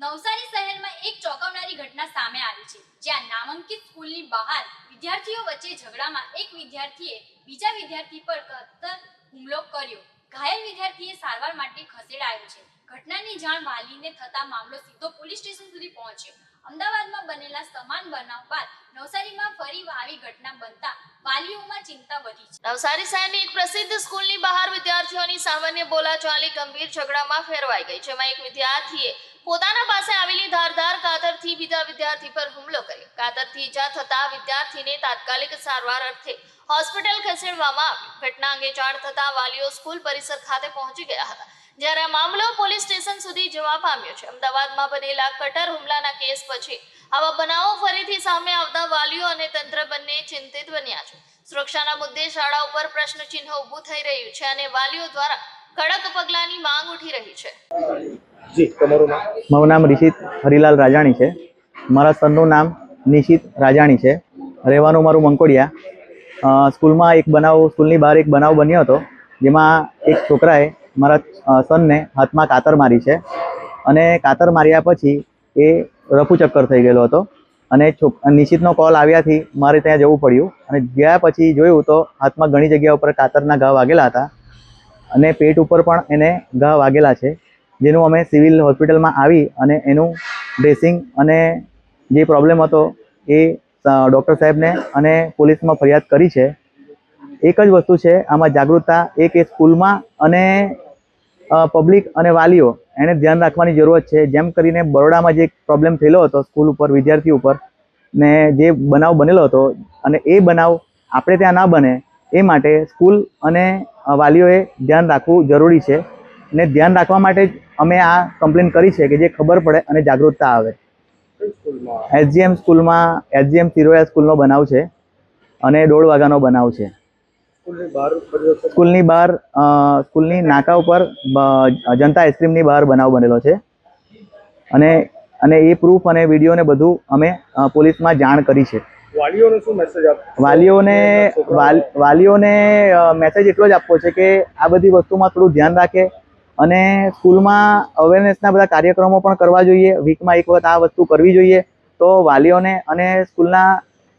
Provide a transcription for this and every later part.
નવસારી શહેરમાં એક ચોંકાવનારી ઘટના સામે આવી છે, જ્યાં નામાંકિત સ્કૂલની બહાર વિદ્યાર્થીઓ વચ્ચે ઝઘડામાં એક વિદ્યાર્થીએ બીજા વિદ્યાર્થી પર કત્તર હુમલો કર્યો. ઘાયલ વિદ્યાર્થીએ સારવાર માટે ખસેડાયો છે. ઘટનાની જાણ વાલીને થતા મામલો સીધો પોલીસ સ્ટેશન સુધી પહોંચ્યો. અમદાવાદમાં બનેલા સમાન બનાવ બાદ નવસારીમાં ફરી આવી ઘટના બનતા વાલીઓમાં ચિંતા વધી છે. નવસારી શહેરની એક પ્રસિદ્ધ સ્કૂલની બહાર વિદ્યાર્થીઓની સામાન્ય બોલાચાલી ગંભીર ઝઘડામાં ફેરવાઈ ગઈ, જેમાં એક વિદ્યાર્થીએ પોતાના પાસે આવેલી ધારદાર કાતરથી બીજા વિદ્યાર્થી પર હુમલો કર્યો. કાતરથી ઈજા થતા વિદ્યાર્થીને તાત્કાલિક સારવાર અર્થે હોસ્પિટલ ખસેડવામાં આવ્યો. ઘટના અંગે જાણ થતા વાલીઓ સ્કૂલ પરિસર ખાતે પહોંચી ગયા હતા, જ્યારે આ મામલો પોલીસ સ્ટેશન સુધી જવા પામ્યો છે. અમદાવાદમાં બનેલા કટર હુમલાના કેસ પછી આવા બનાવો ફરીથી સામે આવતા વાલીઓ અને તંત્ર બંને ચિંતિત બન્યા છે. સુરક્ષાના મુદ્દે શાળા ઉપર પ્રશ્નચિહ્ન ઊભું થઈ રહ્યું છે અને વાલીઓ દ્વારા કડક પગલાંની માંગ ઉઠી રહી છે. મારું નામ રિશિત હરિલાલ રાજાણી છે. મારા સનનું નામ નિશિત રાજાણી છે. રહેવાનું મારું મંકોડિયા. સ્કૂલની બહાર એક બનાવ બન્યો હતો, જેમાં એક છોકરાએ મારા સનને હાથમાં કાતર મારી છે અને કાતર માર્યા પછી એ રફુ ચક્કર થઈ ગયેલો હતો અને નિશિતનો કોલ આવ્યાથી મારે ત્યાં જવું પડ્યું અને ગયા પછી જોયું તો હાથમાં ઘણી જગ્યા ઉપર કાતરના ઘા વાગેલા હતા અને પેટ ઉપર પણ એને ઘા વાગેલા છે, જેનું અમે સિવિલ હોસ્પિટલમાં આવી અને એનું ડ્રેસિંગ અને જે પ્રોબ્લેમ હતો એ ડૉક્ટર સાહેબને અને પોલીસમાં ફરિયાદ કરી છે. એક જ વસ્તુ છે આમાં જાગૃતતા, એ કે સ્કૂલમાં અને પબ્લિક અને વાલીઓ એને ધ્યાન રાખવાની જરૂરત છે. જેમ કરીને બરોડામાં જે પ્રોબ્લેમ થયેલો હતો સ્કૂલ ઉપર વિદ્યાર્થી ઉપર ને જે બનાવ બનેલો હતો અને એ બનાવ આપણે ત્યાં ના બને એ માટે સ્કૂલ અને વાલીઓએ ધ્યાન રાખવું જરૂરી છે ને ધ્યાન રાખવા માટે જ અમે આ કમ્પ્લેન કરી છે કે જે ખબર પડે અને જાગૃતતા આવે. એસજીએમ સિરોયા સ્કૂલનો બનાવ છે અને 1:30 વાગ્યાનો બનાવ છે. સ્કૂલની નાકા ઉપર જનતા આઈસ્ક્રીમની બહાર બનાવ બનેલો છે અને એ પ્રૂફ અને વિડીયો ને બધું અમે પોલીસમાં જાણ કરી છે. વાલીઓને શું મેસેજ આપો? વાલીઓને મેસેજ એટલો જ આપવો છે કે આ બધી વસ્તુમાં થોડું ધ્યાન રાખે અને સ્કૂલમાં અવેરનેસના બધા કાર્યક્રમો પણ કરવા જોઈએ. વીકમાં એક વખત આ વસ્તુ કરવી જોઈએ, તો વાલીઓને અને સ્કૂલના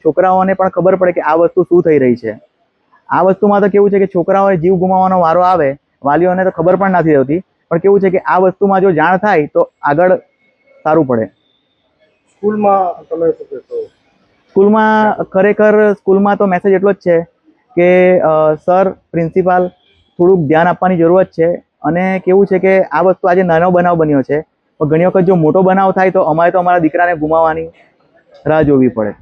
છોકરાઓને પણ ખબર પડે કે આ વસ્તુ શું થઈ રહી છે. આ વસ્તુમાં તો કેવું છે કે છોકરાઓએ જીવ ગુમાવવાનો વારો આવે, વાલીઓને તો ખબર પણ નથી હોતી, પણ કેવું છે કે આ વસ્તુમાં જો જાણ થાય તો આગળ સારું પડે. સ્કૂલમાં તમે શું કહેશો? સ્કૂલમાં તો મેસેજ એટલો જ છે કે સર, પ્રિન્સિપાલ થોડુંક ધ્યાન આપવાની જરૂરત છે. અને કેવું છે કે આ વસ્તુ આજે નાનો બનાવ બન્યો છે, પણ ઘણી વખત જો મોટો બનાવ થાય તો અમારે અમારા દીકરાને ગુમાવવાની રાહ જોવી પડે.